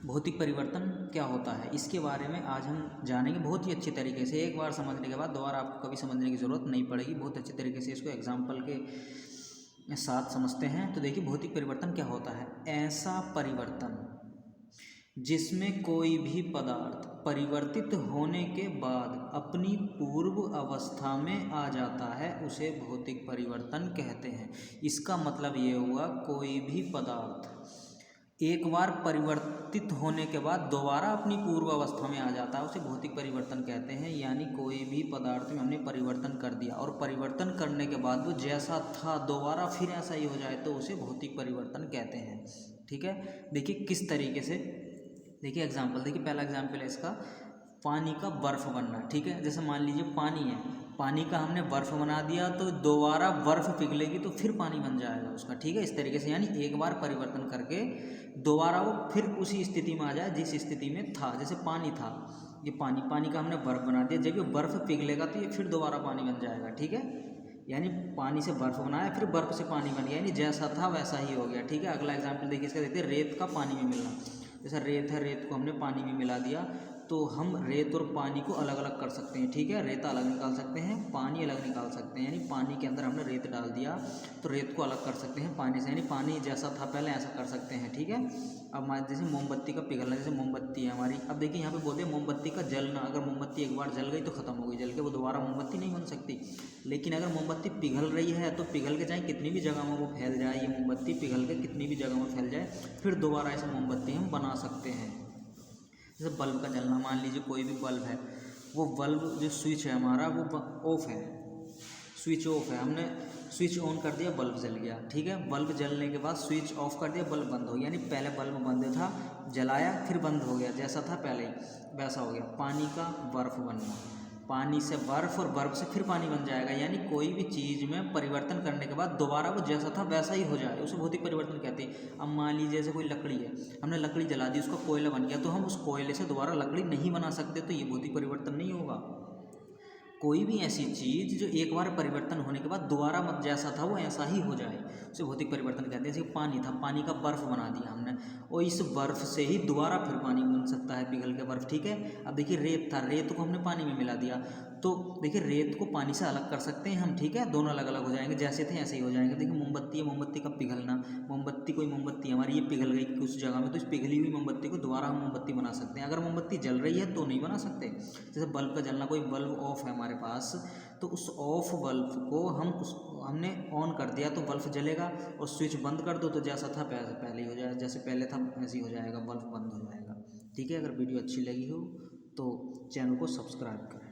भौतिक परिवर्तन क्या होता है, इसके बारे में आज हम जानेंगे बहुत ही अच्छे तरीके से। एक बार समझने के बाद दोबारा आपको कभी समझने की ज़रूरत नहीं पड़ेगी। बहुत अच्छे तरीके से इसको एग्जाम्पल के साथ समझते हैं। तो देखिए, भौतिक परिवर्तन क्या होता है? ऐसा परिवर्तन जिसमें कोई भी पदार्थ परिवर्तित होने के बाद अपनी पूर्व अवस्था में आ जाता है, उसे भौतिक परिवर्तन कहते हैं। इसका मतलब ये हुआ, कोई भी पदार्थ एक बार परिवर्तित होने के बाद दोबारा अपनी पूर्व अवस्था में आ जाता है, उसे भौतिक परिवर्तन कहते हैं। यानी कोई भी पदार्थ में हमने परिवर्तन कर दिया और परिवर्तन करने के बाद वो जैसा था दोबारा फिर ऐसा ही हो जाए, तो उसे भौतिक परिवर्तन कहते हैं। ठीक है, देखिए किस तरीके से। देखिए एग्जाम्पल, देखिए पहला एग्जाम्पल है इसका, पानी का बर्फ़ बनना। ठीक है, जैसे मान लीजिए पानी है, पानी का हमने बर्फ़ बना दिया तो दोबारा बर्फ़ पिघलेगी तो फिर पानी बन जाएगा उसका। ठीक है, इस तरीके से, यानी एक बार परिवर्तन करके दोबारा वो फिर उसी स्थिति में आ जाए जिस स्थिति में था। जैसे पानी था, ये पानी का हमने बर्फ़ बना दिया, जब ये बर्फ़ पिघलेगा तो ये फिर दोबारा पानी बन जाएगा। ठीक है, यानी पानी से बर्फ़ बनाया, फिर बर्फ़ से पानी बन गया, यानी जैसा था वैसा ही हो गया। ठीक है, अगला एग्जाम्पल देखिए इसका, देखते हैं रेत का पानी में मिलना। जैसा रेत है, रेत को हमने पानी में मिला दिया तो हम रेत और पानी को अलग अलग कर सकते हैं। ठीक है, रेत अलग निकाल सकते हैं, पानी अलग निकाल सकते हैं। यानी पानी के अंदर हमने रेत डाल दिया तो रेत को अलग कर सकते हैं पानी से, यानी पानी जैसा था पहले ऐसा कर सकते हैं। ठीक है, अब हमारे जैसे मोमबत्ती का पिघलना, जैसे मोमबत्ती है हमारी, अब देखिए यहाँ पे बोलते हैं मोमबत्ती का जलना। अगर मोमबत्ती एक बार जल गई तो ख़त्म हो गई, जल के वो दोबारा मोमबत्ती नहीं बन सकती। लेकिन अगर मोमबत्ती पिघल रही है तो पिघल के चाहे कितनी भी जगह में वो फैल जाए, ये मोमबत्ती पिघल के कितनी भी जगह में फैल जाए, फिर दोबारा ऐसे मोमबत्ती हम बना सकते हैं। जैसे बल्ब का जलना, मान लीजिए कोई भी बल्ब है, वो बल्ब जो स्विच है हमारा वो ऑफ है, स्विच ऑफ है, हमने स्विच ऑन कर दिया, बल्ब जल गया। ठीक है, बल्ब जलने के बाद स्विच ऑफ कर दिया, बल्ब बंद हो गया, यानी पहले बल्ब बंद था, जलाया फिर बंद हो गया, जैसा था पहले ही वैसा हो गया। पानी का बर्फ़ बनना, पानी से बर्फ़ और बर्फ़ से फिर पानी बन जाएगा, यानी कोई भी चीज़ में परिवर्तन करने के बाद दोबारा वो जैसा था वैसा ही हो जाए, उसे भौतिक परिवर्तन कहते हैं। अब मान लीजिए जैसे कोई लकड़ी है, हमने लकड़ी जला दी, उसका कोयला बन गया, तो हम उस कोयले से दोबारा लकड़ी नहीं बना सकते, तो ये भौतिक परिवर्तन नहीं होगा। कोई भी ऐसी चीज़ जो एक बार परिवर्तन होने के बाद दोबारा मत जैसा था वो ऐसा ही हो जाए, उसे भौतिक परिवर्तन कहते हैं। जैसे पानी था, पानी का बर्फ़ बना दिया हमने, और इस बर्फ़ से ही दोबारा फिर पानी बन सकता है पिघल के बर्फ़। ठीक है, अब देखिए रेत था, रेत को हमने पानी में मिला दिया, तो देखिए रेत को पानी से अलग कर सकते हैं हम। ठीक है, दोनों अलग अलग हो जाएंगे, जैसे थे ऐसे ही हो जाएंगे। देखिए मोमबत्ती है, मोमबत्ती का पिघलना, मोमबत्ती कोई मोमबत्ती हमारी ये पिघल गई कुछ जगह में, तो इस पिघली हुई मोमबत्ती को दोबारा हम मोमबत्ती बना सकते हैं। अगर मोमबत्ती जल रही है तो नहीं बना सकते। जैसे बल्ब का जलना, कोई बल्ब ऑफ है हमारे पास, तो उस ऑफ बल्ब को हमने ऑन कर दिया तो बल्ब जलेगा, और स्विच बंद कर दो तो जैसा था पहले ही हो जाएगा, जैसे पहले था वैसे ही हो जाएगा, बल्ब बंद हो जाएगा। ठीक है, अगर वीडियो अच्छी लगी हो तो चैनल को सब्सक्राइब करें।